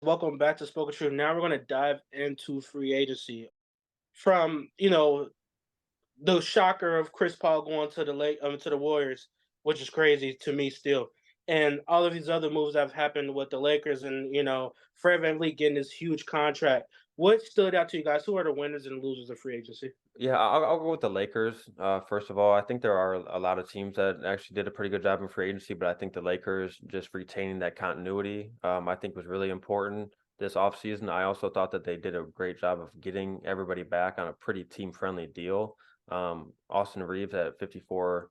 Welcome back to Spoken Truth. Now we're going to dive into free agency from the shocker of Chris Paul going to the Warriors, which is crazy to me still, and all of these other moves that have happened with the Lakers and Fred VanVleet getting this huge contract. What stood out to you guys? Who are the winners and losers of free agency? Yeah, I'll go with the Lakers. First of all, I think there are a lot of teams that actually did a pretty good job in free agency, but I think the Lakers just retaining that continuity, I think was really important this offseason. I also thought that they did a great job of getting everybody back on a pretty team-friendly deal. Austin Reeves at 54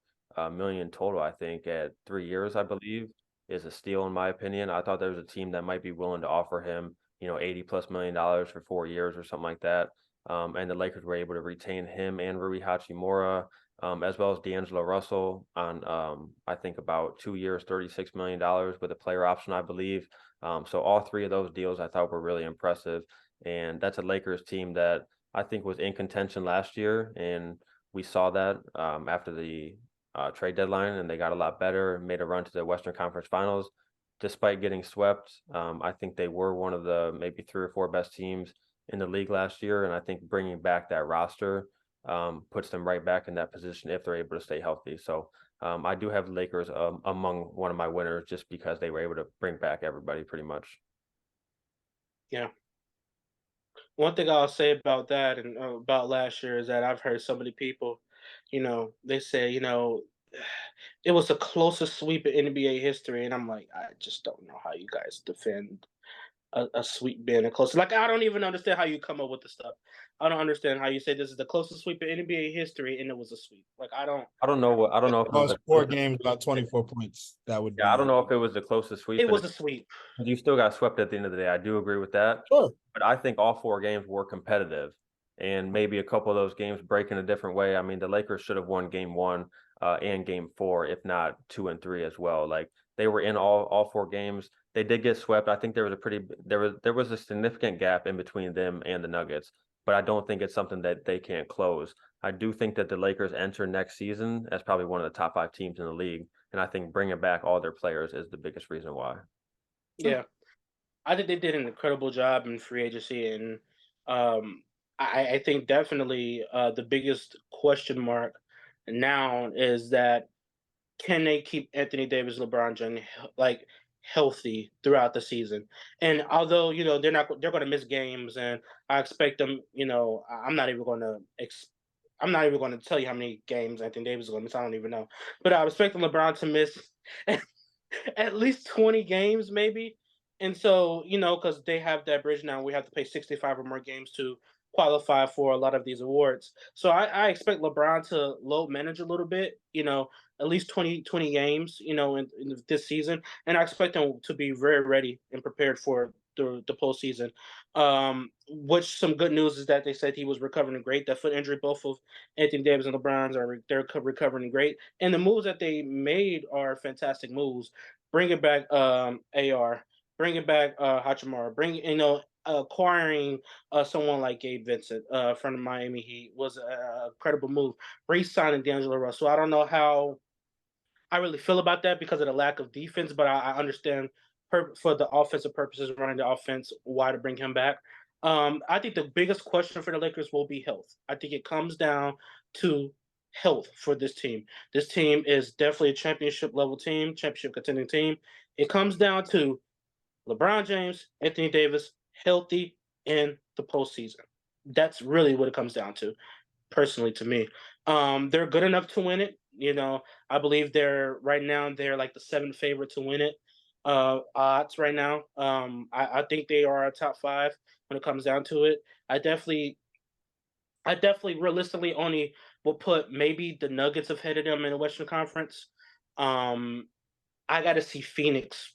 million total, I think, at 3 years, I believe, is a steal in my opinion. I thought there was a team that might be willing to offer him, 80 plus $1 million for 4 years or something like that. And the Lakers were able to retain him and Rui Hachimura, as well as D'Angelo Russell on, I think, about 2 years, $36 million with a player option, I believe. So all three of those deals I thought were really impressive. And that's a Lakers team that I think was in contention last year. And we saw that after the trade deadline, and they got a lot better, made a run to the Western Conference Finals. Despite getting swept, I think they were one of the maybe three or four best teams in the league last year, and I think bringing back that roster puts them right back in that position if they're able to stay healthy. So I do have the Lakers among one of my winners just because they were able to bring back everybody pretty much. Yeah. One thing I'll say about that and about last year is that I've heard so many people, they say, it was the closest sweep in NBA history, and I'm like, I just don't know how you guys defend a sweep being the closest. Like, I don't even understand how you come up with the stuff. I don't understand how you say this is the closest sweep in NBA history, and it was a sweep. Like, I don't. I don't know if it was Lost the 4 closest. games, about 24 points. That would Yeah, I don't be know if it was the closest sweep, It and was a sweep. you still got swept at the end of the day. I do agree with that. sure. But I think all 4 games were competitive, and maybe a couple of those games break in a different way. I mean, the Lakers should have won game 1, and game 4, if not 2 and 3 as well. Like, they were in all 4 games. They did get swept. I think there was a significant gap in between them and the Nuggets, but I don't think it's something that they can't close. I do think that the Lakers enter next season as probably one of the top 5 teams in the league, and I think bringing back all their players is the biggest reason why. Yeah, I think they did an incredible job in free agency, and um, I think definitely the biggest question mark now is that can they keep Anthony Davis, LeBron James like healthy throughout the season? And although they're going to miss games, and I expect them. I'm not even going to tell you how many games Anthony Davis is going to miss. I don't even know, but I expect LeBron to miss at least 20 games, maybe. And so, because they have that bridge now, we have to play 65 or more games to qualify for a lot of these awards. So I expect LeBron to load manage a little bit, at least 20 games, in this season. And I expect him to be very ready and prepared for the postseason. Which some good news is that they said he was recovering great. That foot injury, both of Anthony Davis and LeBron's they're recovering great. And the moves that they made are fantastic moves. Bringing back AR, bringing back Hachimura, acquiring someone like Gabe Vincent from the Miami Heat was a credible move. Re-signing D'Angelo Russell. I don't know how I really feel about that because of the lack of defense, but I understand for the offensive purposes, running the offense, why to bring him back. I think the biggest question for the Lakers will be health. I think it comes down to health for this team. This team is definitely a championship level team, championship contending team. It comes down to LeBron James, Anthony Davis, healthy in the postseason. That's really what it comes down to, personally to me. They're good enough to win it. I believe they're like the seventh favorite to win it. Odds right now. I think they are a top five when it comes down to it. I definitely realistically only will put maybe the Nuggets ahead of them in the Western Conference. Um, I got to see Phoenix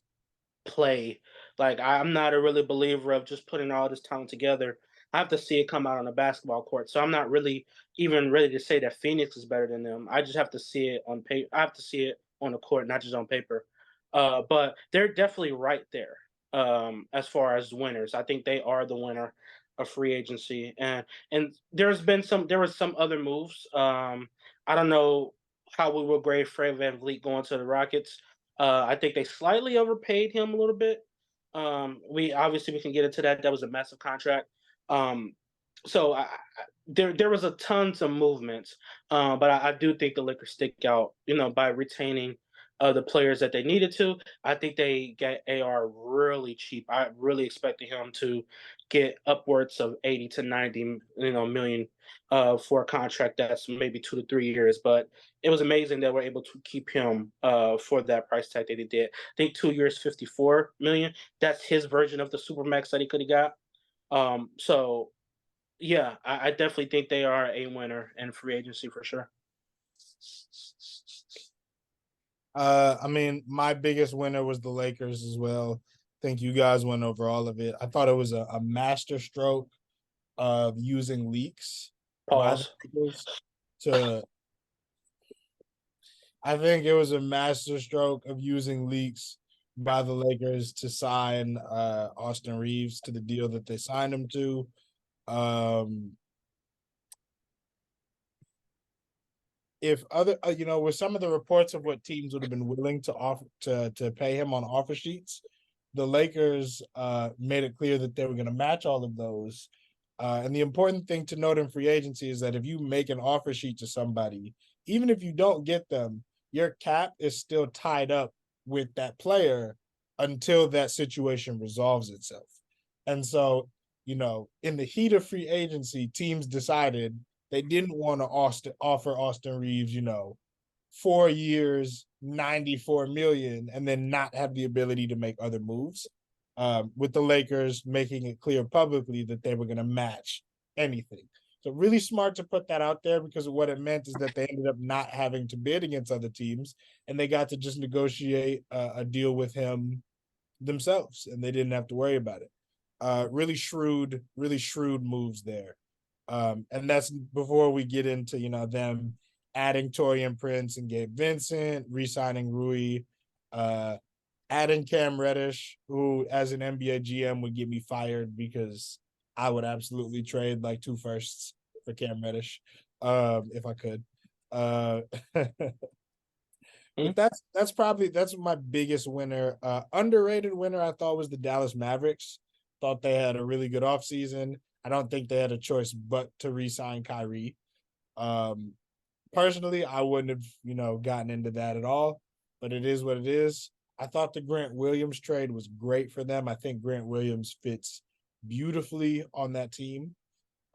play. Like, I'm not a really believer of just putting all this talent together. I have to see it come out on a basketball court. So I'm not really even ready to say that Phoenix is better than them. I just have to see it on paper. I have to see it on the court, not just on paper. But they're definitely right there as far as winners. I think they are the winner of free agency, and there was some other moves. I don't know how we will grade Fred VanVleet going to the Rockets. I think they slightly overpaid him a little bit. We can get into that. That was a massive contract. Um, so there was a tons of movements, but I do think the Lakers stick out, by retaining the players that they needed to. I think they get AR really cheap. I really expected him to get upwards of 80 to 90, million for a contract that's maybe 2 to 3 years. But it was amazing that we're able to keep him for that price tag that he did. I think 2 years, 54 million. That's his version of the supermax that he could have got. So yeah, I definitely think they are a winner in free agency for sure. I mean, my biggest winner was the Lakers as well. I think you guys went over all of it. I thought it was a master stroke of using leaks by the Pause. Lakers to. I think it was a master stroke of using leaks by the Lakers to sign Austin Reeves to the deal that they signed him to. If other with some of the reports of what teams would have been willing to offer to pay him on offer sheets, the Lakers made it clear that they were going to match all of those. And the important thing to note in free agency is that if you make an offer sheet to somebody, even if you don't get them, your cap is still tied up with that player until that situation resolves itself. And so, in the heat of free agency, teams decided they didn't want to offer Austin Reeves, 4 years, 94 million, and then not have the ability to make other moves. With the Lakers making it clear publicly that they were going to match anything. So really smart to put that out there, because what it meant is that they ended up not having to bid against other teams, and they got to just negotiate a deal with him themselves, and they didn't have to worry about it. Really shrewd moves there. And that's before we get into, them adding Torian Prince and Gabe Vincent, re-signing Rui, adding Cam Reddish, who as an NBA GM would get me fired because I would absolutely trade like 2 firsts for Cam Reddish if I could. But that's my biggest winner. Underrated winner I thought was the Dallas Mavericks. Thought they had a really good offseason. I don't think they had a choice but to re-sign Kyrie. Personally, I wouldn't have, gotten into that at all, but it is what it is. I thought the Grant Williams trade was great for them. I think Grant Williams fits beautifully on that team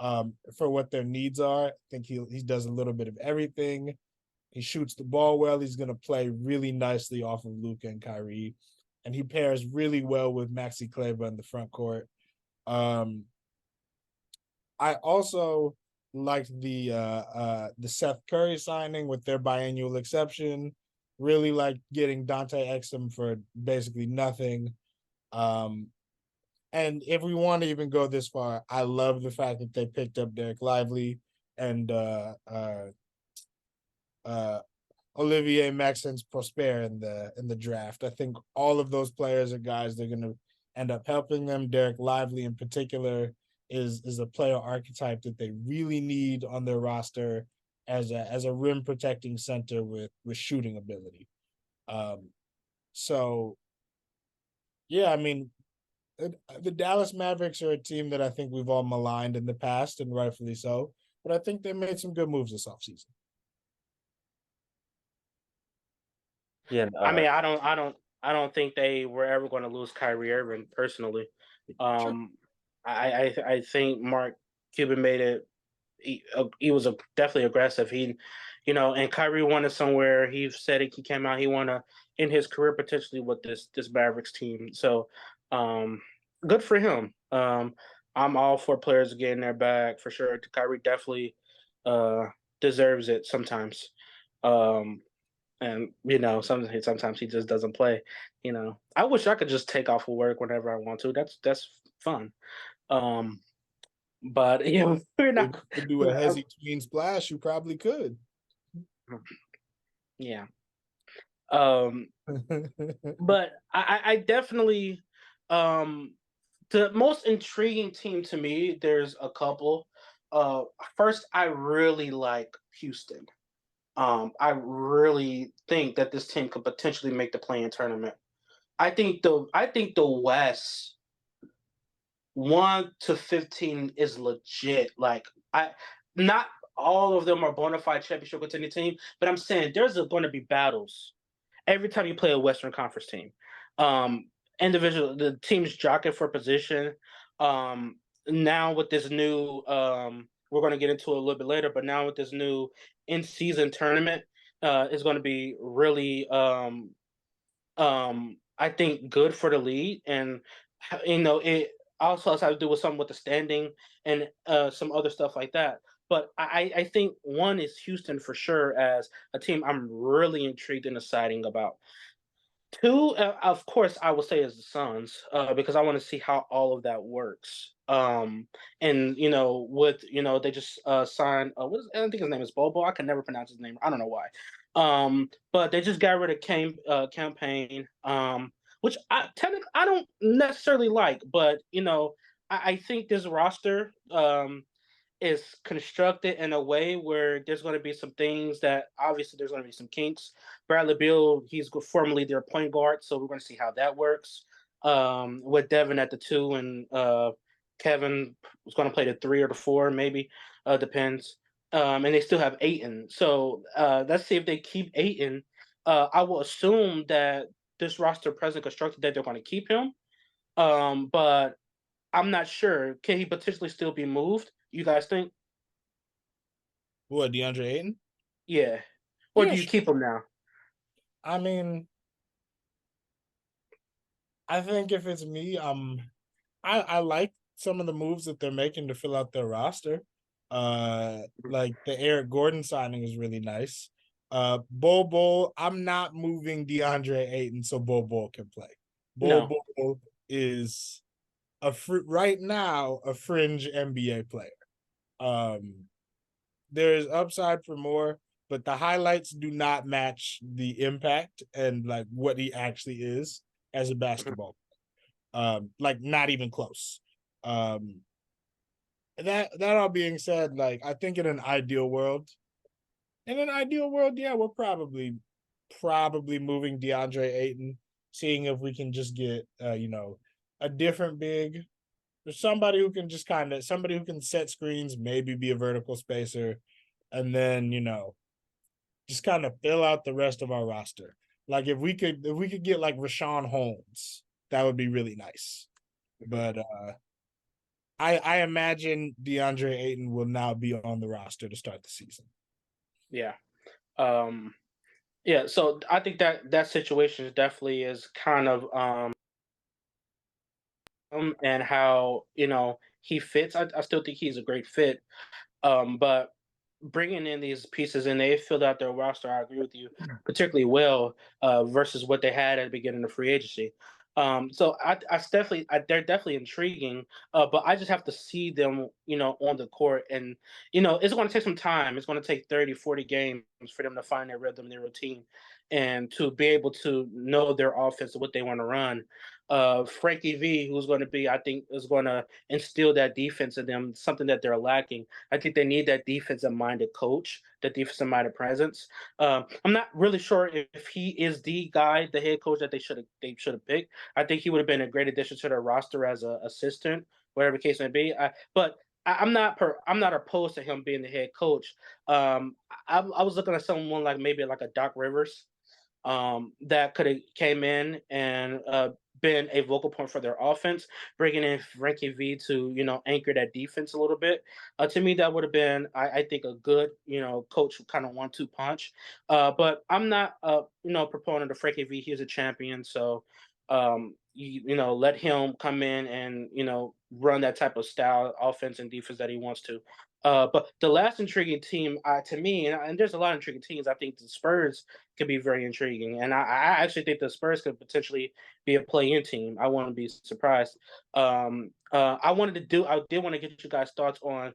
for what their needs are. I think he does a little bit of everything. He shoots the ball well. He's going to play really nicely off of Luka and Kyrie, and he pairs really well with Maxi Kleber in the front court. I also liked the Seth Curry signing with their biannual exception. Really like getting Dante Exum for basically nothing. And if we want to even go this far, I love the fact that they picked up Derek Lively and Olivier Maxence Prosper in the draft. I think all of those players are guys that are going to end up helping them. Derek Lively in particular is a player archetype that they really need on their roster as a rim protecting center with shooting ability. So yeah, I mean, the Dallas Mavericks are a team that I think we've all maligned in the past, and rightfully so. But I think they made some good moves this offseason. Yeah, I mean, I don't think they were ever going to lose Kyrie Irving personally. Sure. I think Mark Cuban made it. He was definitely aggressive. And Kyrie wanted somewhere. He said he came out. He wanted to end his career potentially with this Mavericks team. So, good for him. I'm all for players getting their bag for sure. Kyrie definitely deserves it sometimes. Um, and sometimes he just doesn't play. I wish I could just take off of work whenever I want to. That's fun. But we're If not. you could do a hezzy tween splash, you probably could. Yeah. But I definitely the most intriguing team to me. There's a couple. First, I really like Houston. I really think that this team could potentially make the play-in tournament. I think the West 1 to 15 is legit. Like I not all of them are bona fide championship contending team, but I'm saying there's going to be battles every time you play a Western Conference team. Um, individual the teams jockeying for position. Um, Now with this new, we're going to get into it a little bit later, but now with this new in season tournament, is going to be really, I think good for the league, and it also has to do with something with the standing and some other stuff like that. But I think one is Houston for sure as a team I'm really intrigued and exciting about. Two, of course, I would say is the Suns, because I want to see how all of that works. And with they just signed. I don't think his name is Bobo. I can never pronounce his name. I don't know why. But they just got rid of campaign, which I don't necessarily like, but I think this roster is constructed in a way where there's going to be some things that obviously there's going to be some kinks. Bradley Beal, he's formerly their point guard, so we're going to see how that works. With Devin at the 2 and Kevin was going to play the 3 or the 4, maybe, depends. And they still have Aiton, so let's see if they keep Aiton. I will assume that this roster present constructed that they're going to keep him, but I'm not sure. Can he potentially still be moved? You guys think? What, DeAndre Ayton? Yeah. Or Yeah, do you keep him now? I mean, I think if it's me, I like some of the moves that they're making to fill out their roster. Like the Eric Gordon signing is really nice. Bobo, I'm not moving DeAndre Ayton so Bobo can play. No. Bobo is right now a fringe NBA player. Um, there is upside for more, but the highlights do not match the impact and like what he actually is as a basketball. Like not even close. Um, that all being said, like I think in an ideal world, yeah, we're probably moving DeAndre Ayton, seeing if we can just get a different big, or somebody who can set screens, maybe be a vertical spacer, and then just kind of fill out the rest of our roster. Like if we could get like Rashawn Holmes, that would be really nice. But I imagine DeAndre Ayton will now be on the roster to start the season. Yeah. Um yeah, so I think that situation definitely is kind of and how, he fits. I still think he's a great fit. But bringing in these pieces and they filled out their roster. I agree with you, particularly well versus what they had at the beginning of free agency. So they're definitely intriguing, but I just have to see them, on the court, and it's going to take some time. It's going to take 30, 40 games for them to find their rhythm, their routine, and to be able to know their offense and what they want to run. Frankie V, who's going to be, I think, is going to instill that defense in them, something that they're lacking. I think they need that defensive-minded coach, that defensive-minded presence. I'm not really sure if he is the guy, the head coach that they should have picked. I think he would have been a great addition to their roster as an assistant, whatever the case may be. I'm not opposed to him being the head coach. I was looking at someone like maybe like a Doc Rivers, that could have came in and been a vocal point for their offense, bringing in Frankie V to anchor that defense a little bit. To me, that would have been, I think, a good coach kind of 1-2 punch. But I'm not proponent of Frankie V. He's a champion, so let him come in and run that type of style offense and defense that he wants to. But the last intriguing team, to me, and there's a lot of intriguing teams. I think the Spurs could be very intriguing, and I actually think the Spurs could potentially be a play-in team. I wouldn't be surprised. I did want to get you guys' thoughts on.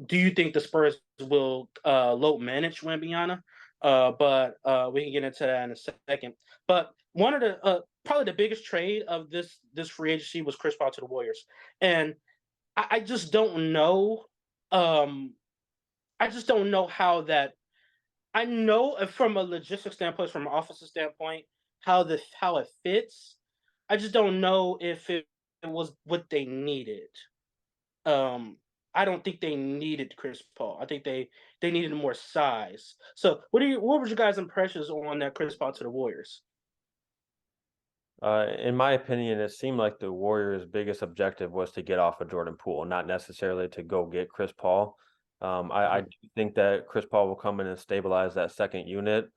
Do you think the Spurs will load manage Wembanyama? But we can get into that in a second. But one of the probably the biggest trade of this free agency was Chris Paul to the Warriors, and I just don't know. Um, I just don't know how that. I know from a logistics standpoint, from an offensive standpoint, how it fits. I just don't know if it was what they needed. Um, I don't think they needed Chris Paul. I think they needed more size. So, what was your guys' impressions on that Chris Paul to the Warriors? In my opinion, it seemed like the Warriors' biggest objective was to get off of Jordan Poole, not necessarily to go get Chris Paul. I Mhm. do think that Chris Paul will come in and stabilize that second unit.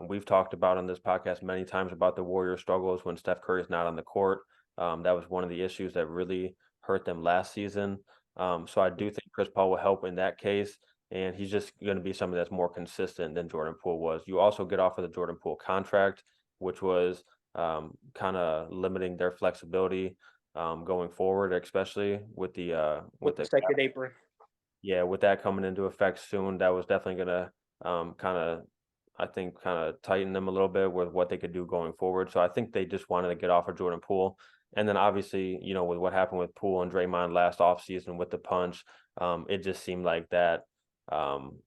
We've talked about on this podcast many times about the Warriors' struggles when Steph Curry's not on the court. That was one of the issues that really hurt them last season. So I do think Chris Paul will help in that case, and he's just going to be somebody that's more consistent than Jordan Poole was. You also get off of the Jordan Poole contract, which was kind of limiting their flexibility going forward, especially with With the second apron. yeah, with that coming into effect soon. That was definitely gonna kind of I think kind of tighten them a little bit with what they could do going forward. So I think they just wanted to get off of Jordan Poole. And then obviously, with what happened with Poole and Draymond last offseason with the punch, it just seemed like that um,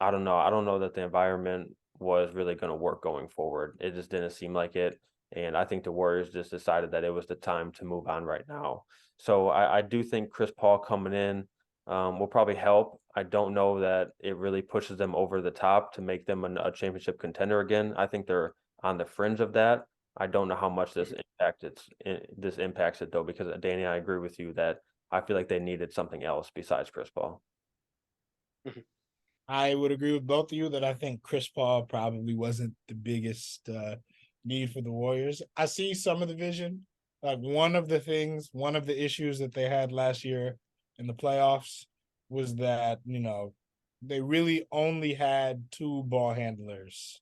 I don't know. I don't know that the environment was really going to work going forward. It just didn't seem like it. And I think the Warriors just decided that it was the time to move on right now. So I do think Chris Paul coming in will probably help. I don't know that it really pushes them over the top to make them a championship contender again. I think they're on the fringe of that. I don't know how much this impacts it though, because Danny, I agree with you that I feel like they needed something else besides Chris Paul. Mhm. I would agree with both of you that I think Chris Paul probably wasn't the biggest need for the Warriors. I see some of the vision. Like one of the issues that they had last year in the playoffs was that, they really only had two ball handlers,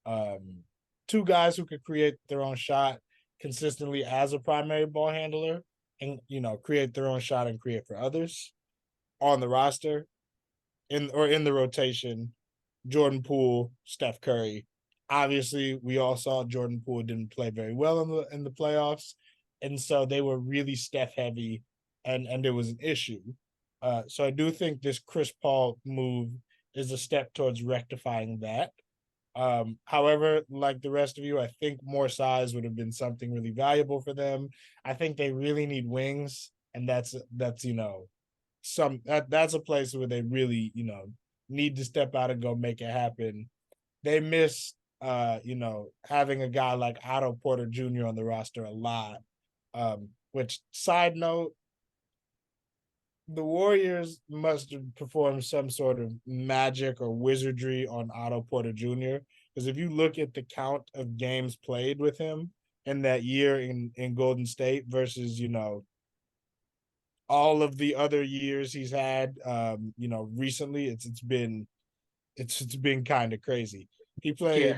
um, two guys who could create their own shot consistently as a primary ball handler and, create their own shot and create for others on the roster in the rotation, Jordan Poole, Steph Curry. Obviously, we all saw Jordan Poole didn't play very well in the playoffs, and so they were really Steph heavy, and it was an issue. So I do think this Chris Paul move is a step towards rectifying that. However, like the rest of you, I think more size would have been something really valuable for them. I think they really need wings, and that's that's a place where they really need to step out and go make it happen. They miss having a guy like Otto Porter Jr. on the roster a lot. Which side note, the Warriors must have performed some sort of magic or wizardry on Otto Porter Jr. Because if you look at the count of games played with him in that year in Golden State versus all of the other years he's had recently, it's been kind of crazy. He Yeah, played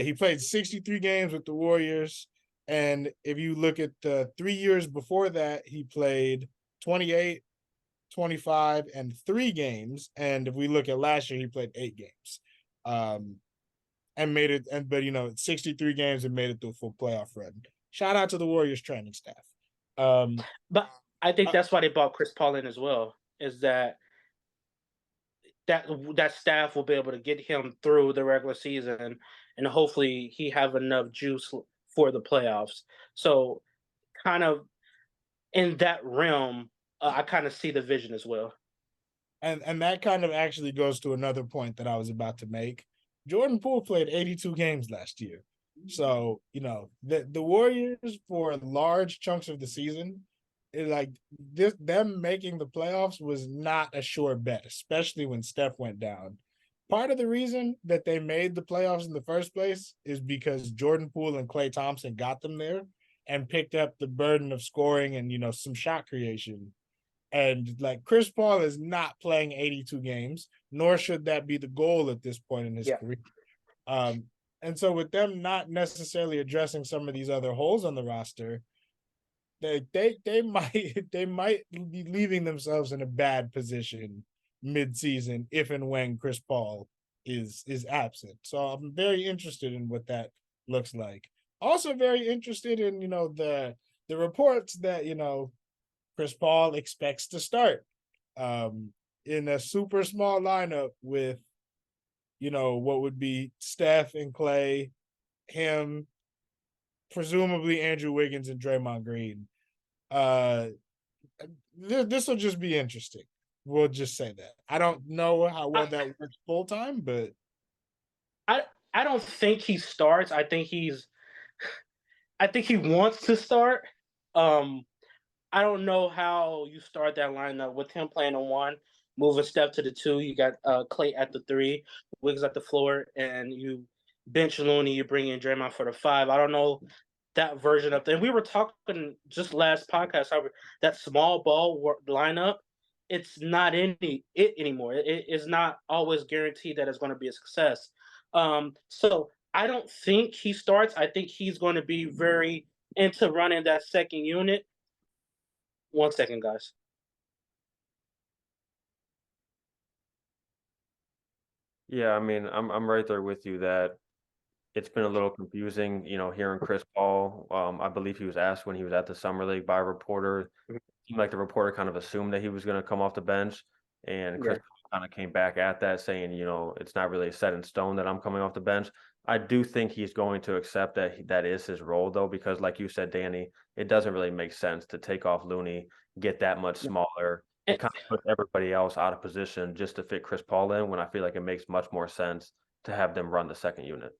he played 63 games with the Warriors, and if you look at the 3 years before that, he played 28, 25, and 3 games, and if we look at last year, he played 8 games. And made it, 63 games and made it through a full playoff run. Shout out to the Warriors training staff. um but I think uh, that's why they brought Chris Paul in as well. Is that staff will be able to get him through the regular season, and hopefully he have enough juice for the playoffs. So, kind of in that realm, I kind of see the vision as well. and that kind of actually goes to another point that I was about to make. Jordan Poole played 82 games last year. So, the Warriors for large chunks of the season, them making the playoffs was not a sure bet, especially when Steph went down. Part of the reason that they made the playoffs in the first place is because Jordan Poole and Klay Thompson got them there and picked up the burden of scoring and, some shot creation. And like Chris Paul is not playing 82 games, nor should that be the goal at this point in his Yeah, career. Um, and so with them not necessarily addressing some of these other holes on the roster, they might they might be leaving themselves in a bad position mid-season if and when Chris Paul is absent. So I'm very interested in what that looks like. Also very interested in the reports that Chris Paul expects to start in a super small lineup with, what would be Steph and Clay, him, presumably Andrew Wiggins and Draymond Green. This will just be interesting. We'll just say that. I don't know how well that works full time, but I I don't think he starts. I think he wants to start. Um, I don't know how you start that lineup with him playing on one, move a step to the two. You got Clay at the three, Wiggs at the floor, and you bench Looney. You bring in Draymond for the five. I don't know that version of thing. We were talking just last podcast. However, that small ball lineup, it's not it anymore. It is not always guaranteed that it's going to be a success. So I don't think he starts. I think he's going to be very into running that second unit. 1 second, guys. Yeah, I mean, I'm right there with you that it's been a little confusing, hearing Chris Paul. I believe he was asked when he was at the Summer League by a reporter. Mhm. Seemed like the reporter kind of assumed that he was going to come off the bench, and Chris Paul kind of came back at that, saying, it's not really set in stone that I'm coming off the bench. I do think he's going to accept that that is his role, though, because like you said, Danny, it doesn't really make sense to take off Looney, get that much smaller, and And, kind of put everybody else out of position just to fit Chris Paul in, when I feel like it makes much more sense to have them run the second unit.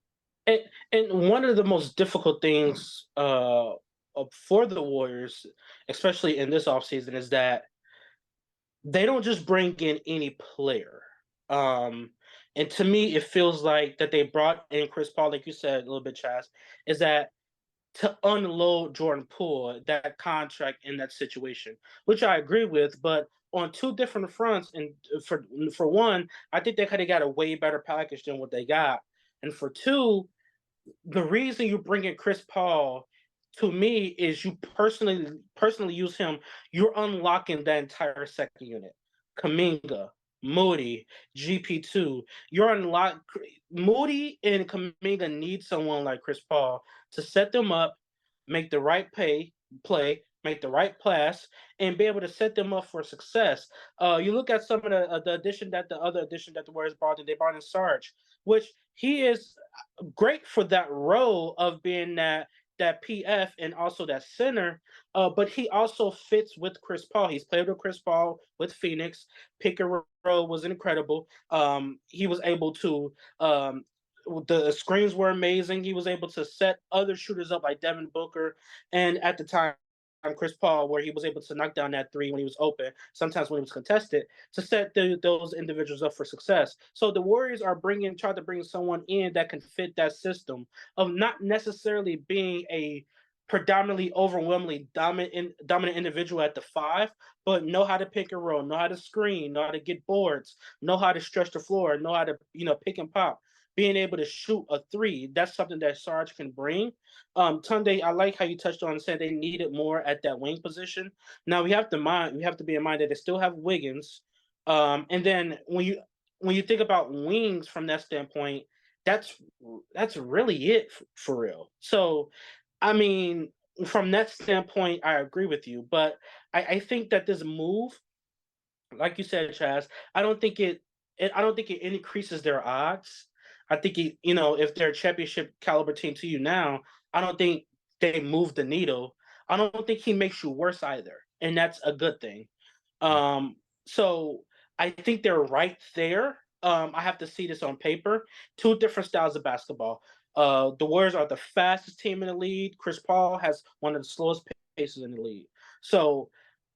and and one of the most difficult things for the Warriors, especially in this offseason, is that they don't just bring in any player. Um, and to me, it feels like that they brought in Chris Paul, like you said a little bit, Chaz, is that to unload Jordan Poole, that contract in that situation, which I agree with, but on two different fronts. And for one, I think they could have got a way better package than what they got. And for two, the reason you bring in Chris Paul to me is you personally use him, you're unlocking that entire second unit. Kaminga, Moody, GP2. You're unlock Moody and Kaminga need someone like Chris Paul to set them up, make the right play, make the right pass, and be able to set them up for success. You look at some of the other addition that the Warriors brought in. They brought in Sarge, which he is great for that role of being that PF and also that center. But he also fits with Chris Paul. He's played with Chris Paul with Phoenix. Pick and roll was incredible. He was able to. The screens were amazing. He was able to set other shooters up like Devin Booker, and at the time Chris Paul, where he was able to knock down that three when he was open, sometimes when he was contested, to set those individuals up for success. So the Warriors are trying to bring someone in that can fit that system of not necessarily being a predominantly overwhelmingly dominant individual at the five, but know how to pick and roll, know how to screen, know how to get boards, know how to stretch the floor, know how to pick and pop. Being able to shoot a three, that's something that Sarge can bring. Tunde, I like how you touched on saying they needed more at that wing position. Now we have to be in mind that they still have Wiggins. And then when you think about wings from that standpoint, that's that's really it for real. So I mean, from that standpoint, I agree with you. But I think that this move, like you said, Chaz, I don't think it increases their odds. I think if they're a championship caliber team to you now, I don't think they move the needle. I don't think he makes you worse either, and that's a good thing. So I think they're right there. I have to see this on paper. Two different styles of basketball. The Warriors are the fastest team in the league. Chris Paul has one of the slowest paces in the league. So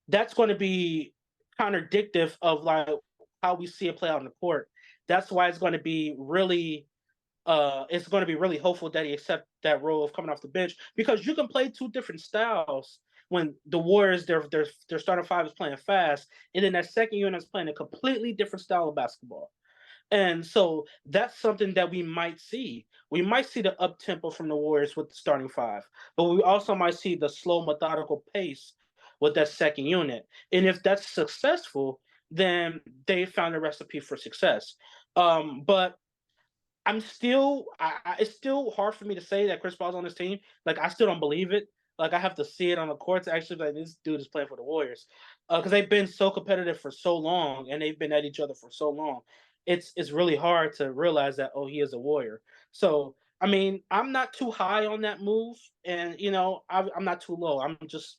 that's going to be contradictive of like how we see it play out on the court. That's why it's going to be really hopeful that he accept that role of coming off the bench, because you can play two different styles when the Warriors their starting five is playing fast, and then that second unit is playing a completely different style of basketball. And so that's something that we might see. We might see the up tempo from the Warriors with the starting five, but we also might see the slow, methodical pace with that second unit. And if that's successful, then they found a recipe for success. But it's still hard for me to say that Chris Paul's on this team. Like, I still don't believe it. Like, I have to see it on the court to actually be like, this dude is playing for the Warriors. Because they've been so competitive for so long, and they've been at each other for so long. It's really hard to realize that, oh, he is a Warrior. So I mean, I'm not too high on that move, and I'm not too low. I'm just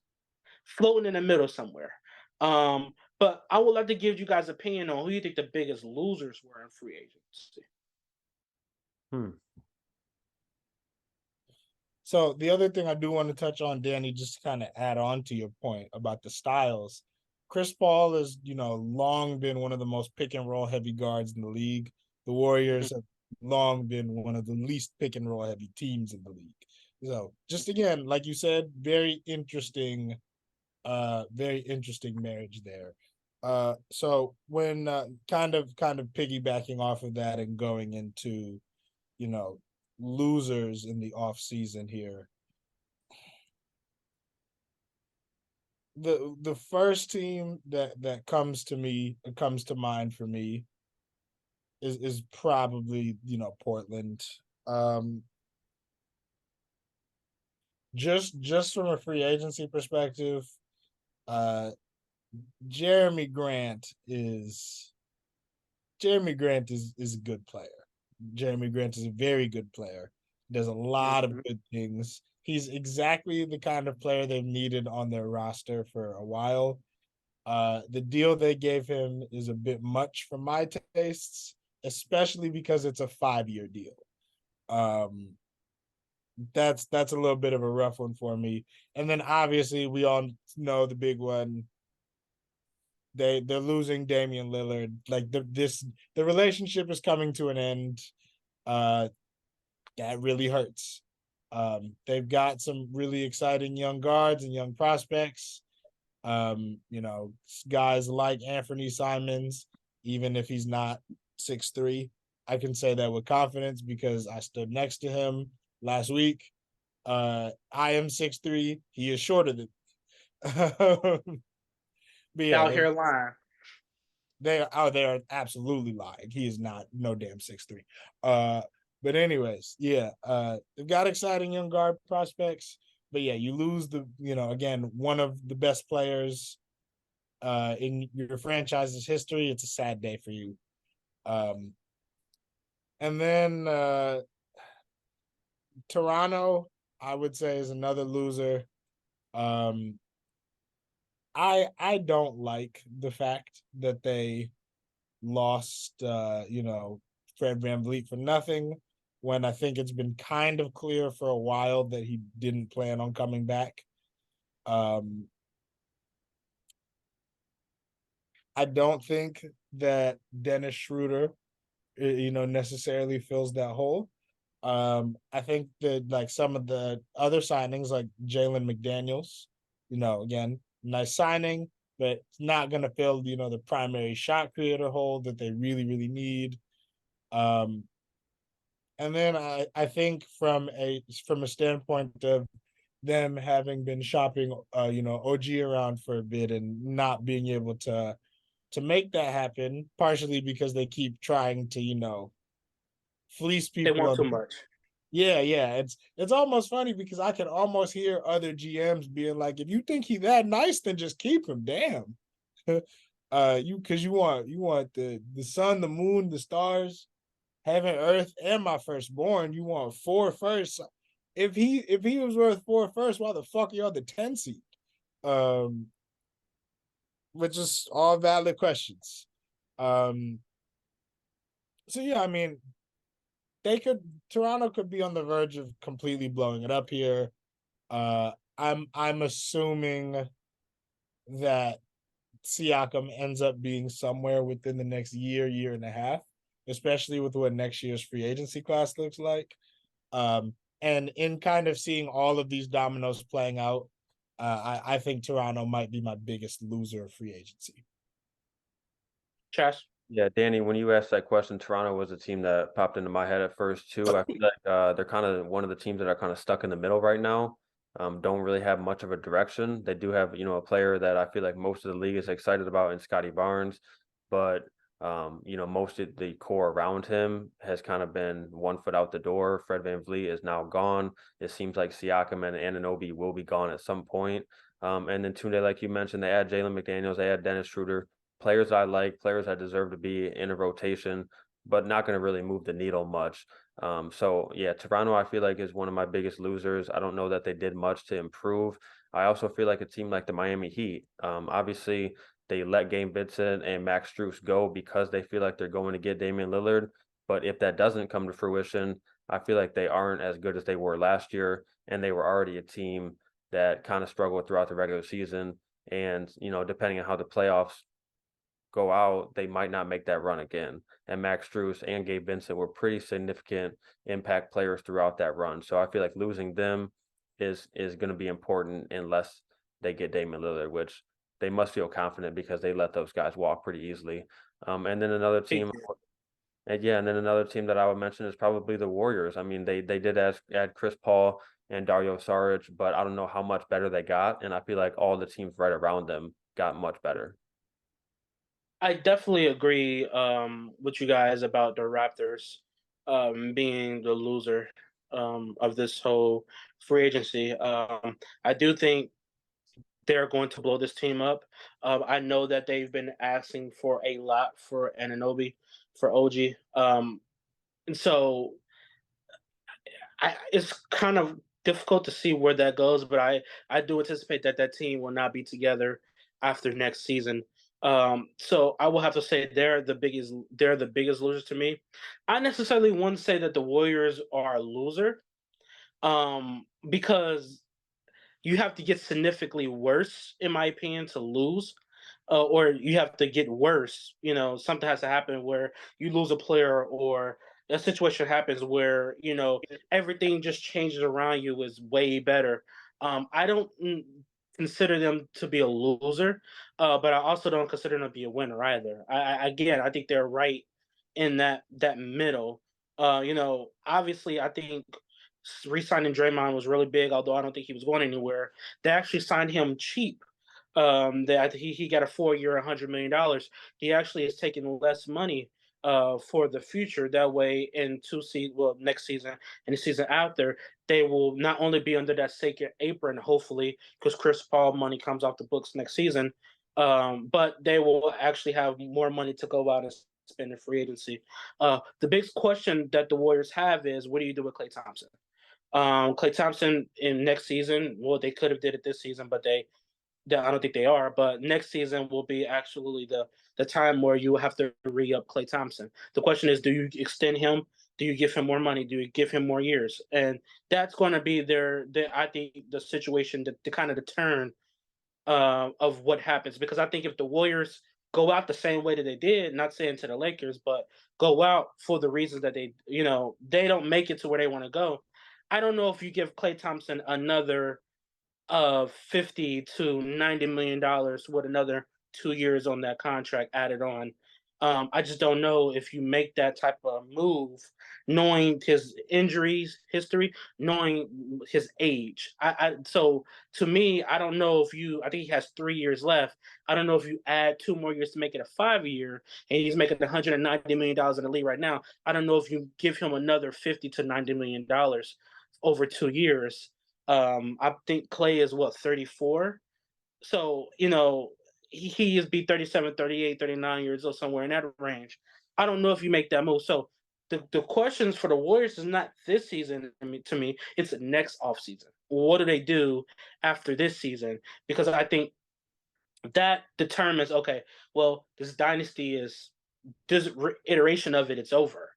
floating in the middle somewhere. But I would love to give you guys' opinion on who you think the biggest losers were in free agency. Hmm. So the other thing I do want to touch on, Danny, just to kind of add on to your point about the styles. Chris Paul has, long been one of the most pick and roll heavy guards in the league. The Warriors have long been one of the least pick and roll heavy teams in the league. So just again, like you said, very interesting marriage there. So when kind of piggybacking off of that and going into, you know, losers in the off season here. The first team that comes to mind for me is probably, Portland. Um just from a free agency perspective, uh Jeremy Grant is is a good player. Jeremy Grant is a very good player. Does a lot of Mhm. good things. He's exactly the kind of player they've needed on their roster for a while. The deal they gave him is a bit much for my tastes, especially because it's a 5-year deal. Um, that's a little bit of a rough one for me. And then obviously we all know the big one. They're losing Damian Lillard. Like the relationship is coming to an end. Uh, that really hurts. They've got some really exciting young guards and young prospects. Guys like Anthony Simons, even if he's not 6'3", I can say that with confidence because I stood next to him last week. I am 6'3". He is shorter than but yeah, Out here lying. they are absolutely lying. He is not no damn 6'3". But anyways, yeah, they've got exciting young guard prospects. But yeah, you lose again, one of the best players in your franchise's history. It's a sad day for you. And then Toronto, I would say, is another loser. Um, I don't like the fact that they lost Fred VanVleet for nothing when I think it's been kind of clear for a while that he didn't plan on coming back. I don't think that Dennis Schroeder, necessarily fills that hole. I think that like some of the other signings, like Jalen McDaniels, again, nice signing, but it's not going to fill, the primary shot creator hole that they really, really need. Um, and then I think from a standpoint of them having been shopping, OG around for a bit and not being able to make that happen, partially because they keep trying to, fleece They people want on. too much. Yeah. It's almost funny because I can almost hear other GMs being like, if you think he that nice, then just keep him. Damn. You want the sun, the moon, the stars, heaven, earth, and my firstborn. You want 4 firsts. If he was worth 4 firsts, why the fuck are you on the 10 seed? Um, which is all valid questions. Um, so yeah, I mean, Toronto could be on the verge of completely blowing it up here. I'm assuming that Siakam ends up being somewhere within the next year and a half, especially with what next year's free agency class looks like. And in kind of seeing all of these dominoes playing out, I think Toronto might be my biggest loser of free agency. Trash. Yeah, Danny, when you asked that question, Toronto was a team that popped into my head at first too. I feel like they're kind of one of the teams that are kind of stuck in the middle right now. Don't really have much of a direction. They do have, a player that I feel like most of the league is excited about in Scotty Barnes, but most of the core around him has kind of been one foot out the door. Fred VanVleet is now gone. It seems like Siakam and Anunoby will be gone at some point. And then Tunde, like you mentioned, they add Jalen McDaniels, they add Dennis Schroeder. Players I like, players that deserve to be in a rotation, but not going to really move the needle much. So yeah, Toronto, I feel like is one of my biggest losers. I don't know that they did much to improve. I also feel like a team like the Miami Heat, obviously they let Gabe Vincent and Max Strus go because they feel like they're going to get Damian Lillard. But if that doesn't come to fruition, I feel like they aren't as good as they were last year, and they were already a team that kind of struggled throughout the regular season. And depending on how the playoffs go out, they might not make that run again. And Max Strus and Gabe Vincent were pretty significant impact players throughout that run. So I feel like losing them is going to be important unless they get Damian Lillard, which they must feel confident because they let those guys walk pretty easily. And then another team, and yeah, and then another team that I would mention is probably the Warriors. I mean, they did add Chris Paul and Dario Saric, but I don't know how much better they got, and I feel like all the teams right around them got much better. I definitely agree with you guys about the Raptors being the loser of this whole free agency. I do think they're going to blow this team up. I know that they've been asking for a lot for Ananobi, for OG. And so it's kind of difficult to see where that goes, but I do anticipate that that team will not be together after next season. So I will have to say they're the biggest losers to me. I necessarily wouldn't say that the Warriors are a loser, because you have to get significantly worse, in my opinion, to lose. Or you have to get worse. Something has to happen where you lose a player, or a situation happens where everything just changes around you is way better. I don't consider them to be a loser, but I also don't consider them to be a winner either. Again, I think they're right in that middle. Obviously, I think re-signing Draymond was really big, although I don't think he was going anywhere. They actually signed him cheap. That he got a 4 year, $100 million. He actually is taking less money for the future. That way, in next season and the season after, they will not only be under that sacred apron, hopefully, because Chris Paul money comes off the books next season, but they will actually have more money to go out and spend in free agency. The big question that the Warriors have is, what do you do with Klay Thompson? Klay Thompson in next season, well, they could have did it this season, but I don't think they are, but next season will be actually the time where you will have to re-up Klay Thompson. The question is, do you extend him? Do you give him more money? Do you give him more years? And that's going to be I think, the situation, the kind of the turn of what happens. Because I think if the Warriors go out the same way that they did, not saying to the Lakers, but go out for the reasons that they don't make it to where they want to go. I don't know if you give Klay Thompson another of $50 to $90 million with another 2 years on that contract added on. I just don't know if you make that type of move, knowing his injuries history, knowing his age. So to me, I don't know if you. I think he has 3 years left. I don't know if you add 2 more years to make it a 5 year, and he's making $190 million in the league right now. I don't know if you give him another $50 to $90 million over 2 years. I think Klay is what, 34? So, he is be 37, 38, 39 years old, somewhere in that range. I don't know if you make that move. So the questions for the Warriors is not this season. To me, it's the next offseason. What do they do after this season? Because I think that determines, okay, well, this dynasty is this iteration of it's over.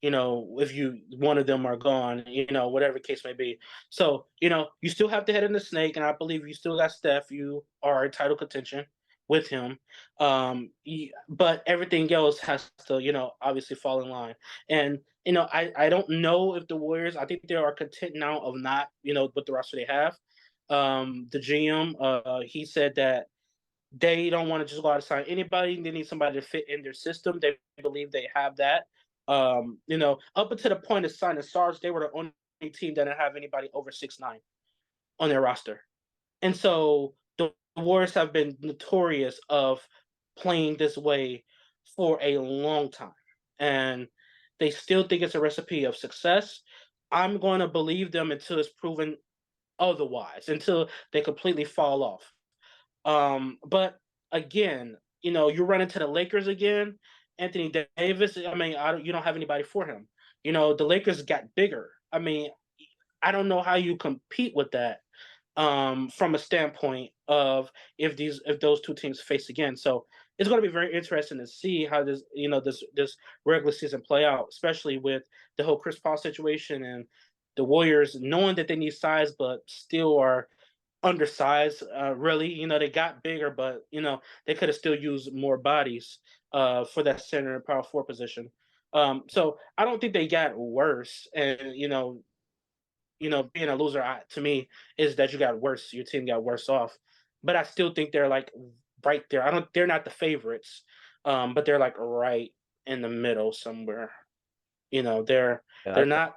If one of them are gone, whatever case may be. So, you still have to head in the snake, and I believe you still got Steph. You are in title contention with him. But everything else has to, obviously fall in line. And, I don't know if the Warriors, I think they are content now of not, with the roster they have. The GM, he said that they don't want to just go out and sign anybody. They need somebody to fit in their system. They believe they have that. Up until the point of signing Sarge, they were the only team that didn't have anybody over 6'9" on their roster. And so the Warriors have been notorious of playing this way for a long time. And they still think it's a recipe of success. I'm going to believe them until it's proven otherwise, until they completely fall off. But again, you run into the Lakers again. Anthony Davis. I mean, you don't have anybody for him. The Lakers got bigger. I mean, I don't know how you compete with that from a standpoint of if those two teams face again. So it's going to be very interesting to see how this regular season play out, especially with the whole Chris Paul situation and the Warriors knowing that they need size but still are undersized. Really, they got bigger, but they could have still used more bodies for that center and power forward position. So I don't think they got worse, and being a loser to me is that you got worse. Your team got worse off, but I still think they're like right there. I don't. They're not the favorites, but they're like right in the middle somewhere. They're Yeah, they're not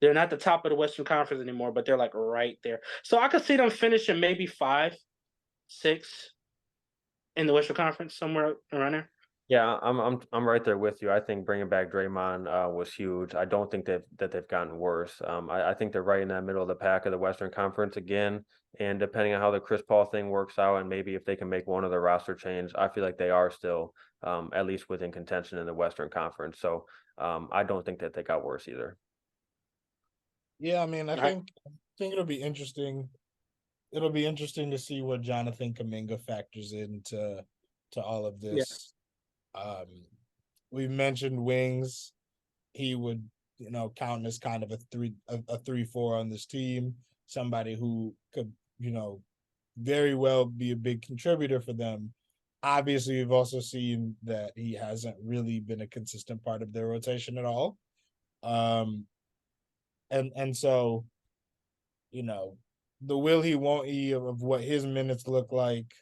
they're not the top of the Western Conference anymore, but they're like right there. So I could see them finishing maybe 5, 6 in the Western Conference somewhere around there. yeah, I'm right there with you. I think bringing back Draymond was huge. I don't think they've gotten worse. I think they're right in that middle of the pack of the Western Conference again. And depending on how the Chris Paul thing works out, and maybe if they can make one of the roster change, I feel like they are still at least within contention in the Western Conference. So I don't think that they got worse either. Yeah, I mean, I All right. think it'll be interesting. It'll be interesting to see what Jonathan Kaminga factors into all of Yeah. this. We mentioned wings. He would, count as kind of a 3-4 on this team. Somebody who could, very well be a big contributor for them. Obviously, we've also seen that he hasn't really been a consistent part of their rotation at all. And so, the will he won't he of what his minutes look like,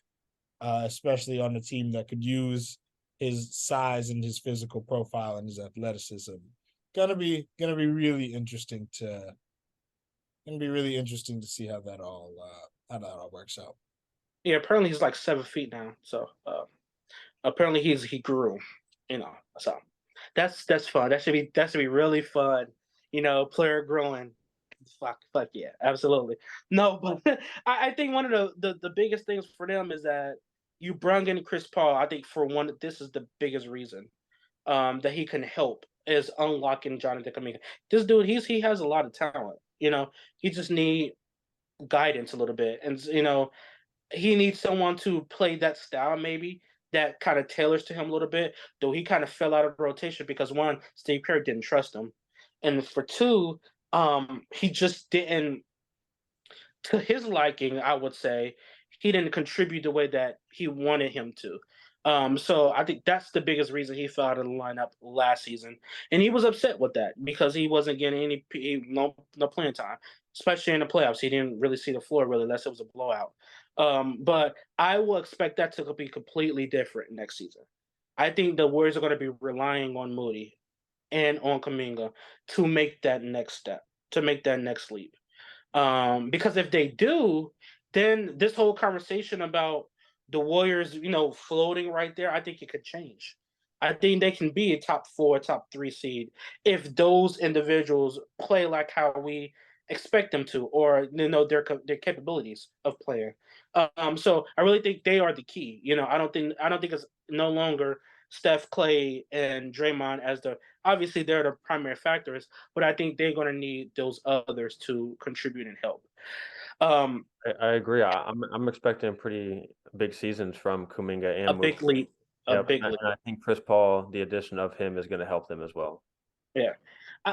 especially on a team that could use his size and his physical profile and his athleticism. Gonna be really interesting to see how that all works out. Yeah. Apparently he's like 7 feet now. So apparently he grew. So that's fun. That should be really fun. Player growing. Fuck yeah, absolutely. No, but I think one of the biggest things for them is that you brung in Chris Paul. I think for one, this is the biggest reason that he can help is unlocking Jonathan Kaminga. This dude, he has a lot of talent. He just need guidance a little bit, and he needs someone to play that style maybe that kind of tailors to him a little bit. Though he kind of fell out of rotation because one, Steve Kerr didn't trust him, and for two, he just didn't, to his liking, I would say, he didn't contribute the way that he wanted him to. So I think that's the biggest reason he fell out of the lineup last season, and he was upset with that because he wasn't getting no playing time, especially in the playoffs. He didn't really see the floor really unless it was a blowout. But I will expect that to be completely different next season. I think the Warriors are going to be relying on Moody and on Kaminga to make that next step, to make that next leap. Because if they do, then this whole conversation about the Warriors, floating right there, I think it could change. I think they can be a top 4, top 3 seed if those individuals play like how we expect them to, or their capabilities of playing. So I really think they are the key. I don't think it's no longer Steph, Clay, and Draymond as obviously they're the primary factors, but I think they're going to need those others to contribute and help. Um, I agree. I'm expecting pretty big seasons from Kuminga a and Moody. big leap, a Yep, big and leap. I think Chris Paul, the addition of him is going to help them as well. Yeah.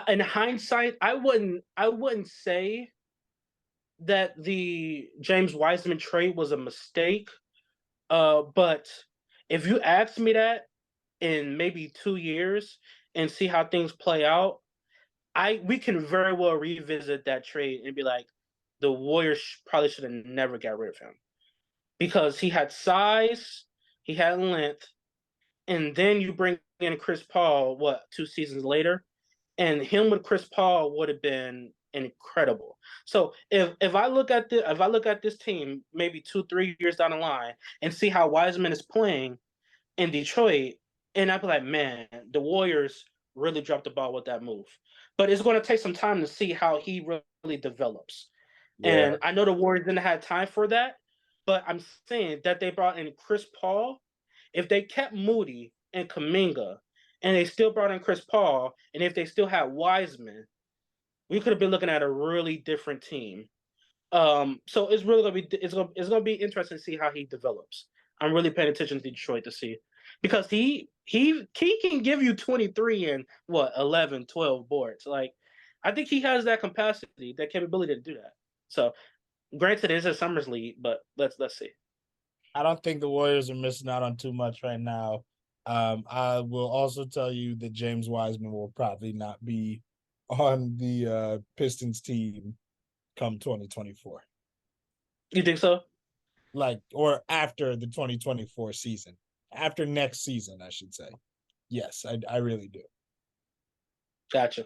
In hindsight, I wouldn't say that the James Wiseman trade was a mistake. But if you ask me that in maybe 2 years and see how things play out, we can very well revisit that trade and be like, the Warriors probably should have never got rid of him because he had size, he had length, and then you bring in Chris Paul, what, 2 seasons later, and him with Chris Paul would have been incredible. So if I look at this team maybe 2-3 years down the line and see how Wiseman is playing in Detroit, and I'd be like, man, the Warriors really dropped the ball with that move. But it's going to take some time to see how he really develops. Yeah, And I know the Warriors didn't have time for that, but I'm saying that they brought in Chris Paul. If they kept Moody and Kaminga, and they still brought in Chris Paul, and if they still had Wiseman, we could have been looking at a really different team. So it's really gonna be it's gonna be interesting to see how he develops. I'm really paying attention to Detroit to see because he can give you 23 and what 11, 12 boards. Like I think he has that capacity, that capability to do that. So granted, it's a Summers League, but let's see. I don't think the Warriors are missing out on too much right now. I will also tell you that James Wiseman will probably not be on the Pistons team come 2024. You think so? Like, or after the 2024 season. After next season, I should say. Yes, I really do. Gotcha.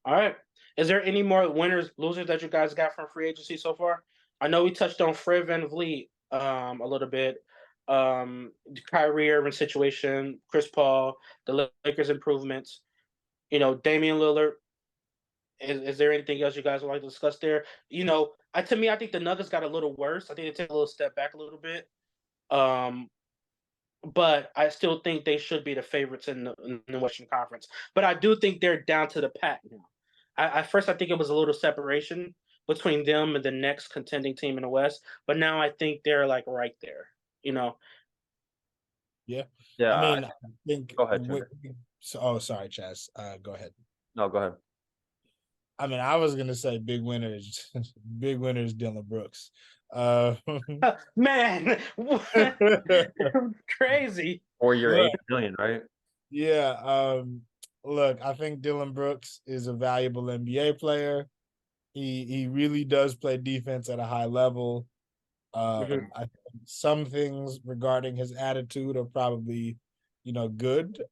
All right. Is there any more winners, losers that you guys got from free agency so far? I know we touched on Fred VanVleet a little bit. The Kyrie Irving situation, Chris Paul, the Lakers improvements. Damian Lillard. Is there anything else you guys would like to discuss there? To me, I think the Nuggets got a little worse. I think they took a little step back a little bit. Um, but I still think they should be the favorites in the Western Conference. But I do think they're down to the pack now. At first, I think it was a little separation between them and the next contending team in the West, but now I think they're like right there. Yeah. Yeah, I mean, I think. go ahead, Tim. Sorry, Chaz. Go ahead. No, go ahead. I mean, I was gonna say big winners, big winners, Dylan Brooks. Man, crazy. 4-year, Look, 8 million, right? yeah. Look, I think Dylan Brooks is a valuable NBA player. He really does play defense at a high level. Mhm. I think some things regarding his attitude are probably, good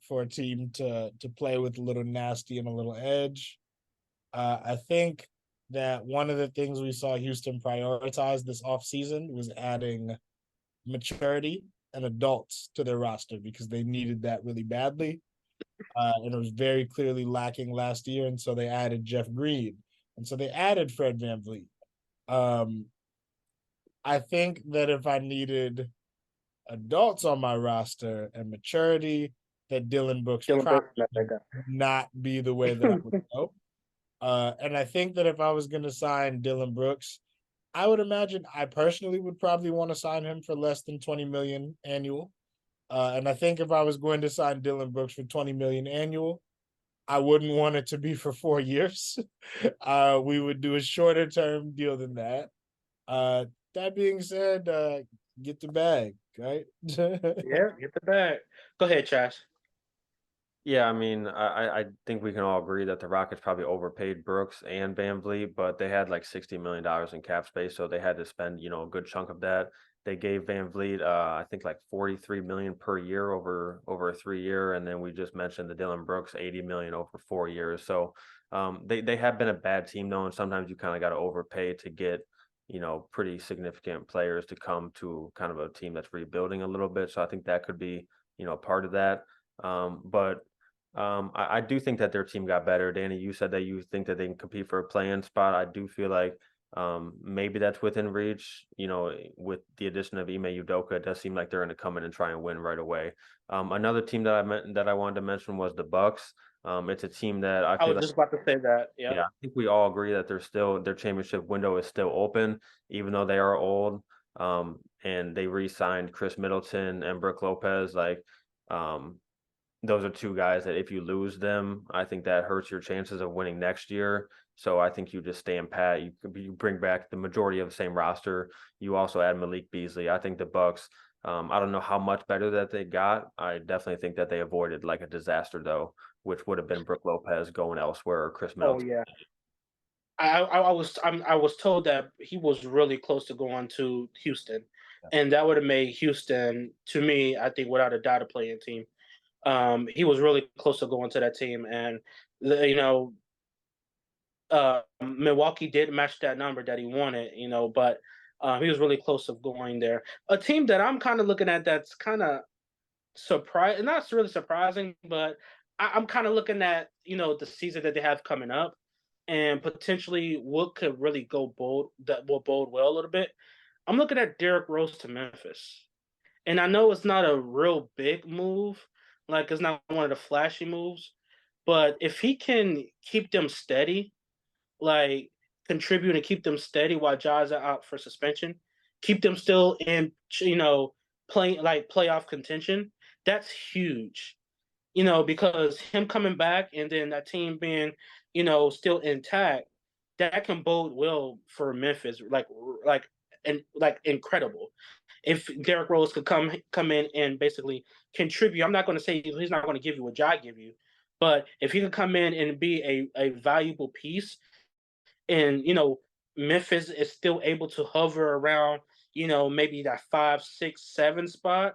for a team to play with a little nasty and a little edge. I think that one of the things we saw Houston prioritize this offseason was adding maturity and adults to their roster because they needed that really badly. And it was very clearly lacking last year. And so they added Jeff Green. And so they added Fred VanVleet. I think that if I needed adults on my roster and maturity, that Dylan Brooks Dylan probably Brooks, not that guy. would not be the way that I would go. And I think that if I was going to sign Dylan Brooks, I would imagine I personally would probably want to sign him for less than 20 million annual. And I think if I was going to sign Dylan Brooks for 20 million annual, I wouldn't want it to be for 4 years. We would do a shorter term deal than that. That being said, get the bag, right? Yeah, get the bag. Go ahead, Chaz. Yeah, I mean, I think we can all agree that the Rockets probably overpaid Brooks and VanVleet, but they had like $60 million in cap space, so they had to spend, a good chunk of that. They gave VanVleet, I think like 43 million per year over a 3 year, and then we just mentioned the Dylan Brooks 80 million over 4 years. So they have been a bad team though, and sometimes you kind of got to overpay to get pretty significant players to come to kind of a team that's rebuilding a little bit. So I think that could be part of that. But I do think that their team got better. Danny, you said that you think that they can compete for a play-in spot. I do feel like maybe that's within reach. With the addition of Ime Udoka, it does seem like they're going to come in and try and win right away. Another team that I wanted to mention was the Bucks. It's a team that I I feel was just about to say that. yeah, Yeah. I think we all agree that their championship window is still open, even though they are old. And they re-signed Chris Middleton and Brook Lopez. Like, those are two guys that if you lose them, I think that hurts your chances of winning next year. So I think you just stand pat. You bring back the majority of the same roster. You also add Malik Beasley. I think the Bucks. I don't know how much better that they got. I definitely think that they avoided like a disaster though, which would have been Brook Lopez going elsewhere or Chris Oh Middleton. yeah. I was told that he was really close to going to Houston, and that would have made Houston, to me, I think without a doubt, a playing team. He was really close to going to that team, and Milwaukee did match that number that he wanted, but he was really close to going there. A team that I'm kind of looking at that's kind of not really surprising, but I'm kind of looking at the season that they have coming up, and potentially what could really go bold that will bode well a little bit. I'm looking at Derrick Rose to Memphis. And I know it's not a real big move, Like, it's not one of the flashy moves, but if he can keep them steady, like contribute and keep them steady while Ja's out for suspension, keep them still in, playing like playoff contention. That's huge, because him coming back and then that team being, still intact, that can bode well for Memphis, like incredible. If Derrick Rose could come in and basically contribute, I'm not going to say he's not going to give you what Ja give you, but if he could come in and be a valuable piece, and Memphis is still able to hover around, maybe that 5, 6, 7 spot,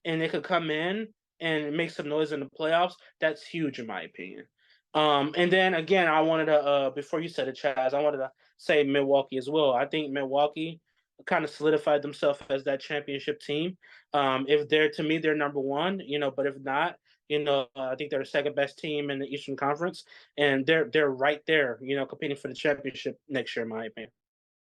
and they could come in and make some noise in the playoffs, that's huge in my opinion. And then again, I wanted to before you said it, Chaz, I wanted to say Milwaukee as well. I think Milwaukee kind of solidified themselves as that championship team. If they're to me, they're number one, but if not, I think they're the second best team in the Eastern Conference, and they're right there, competing for the championship next year, in my opinion.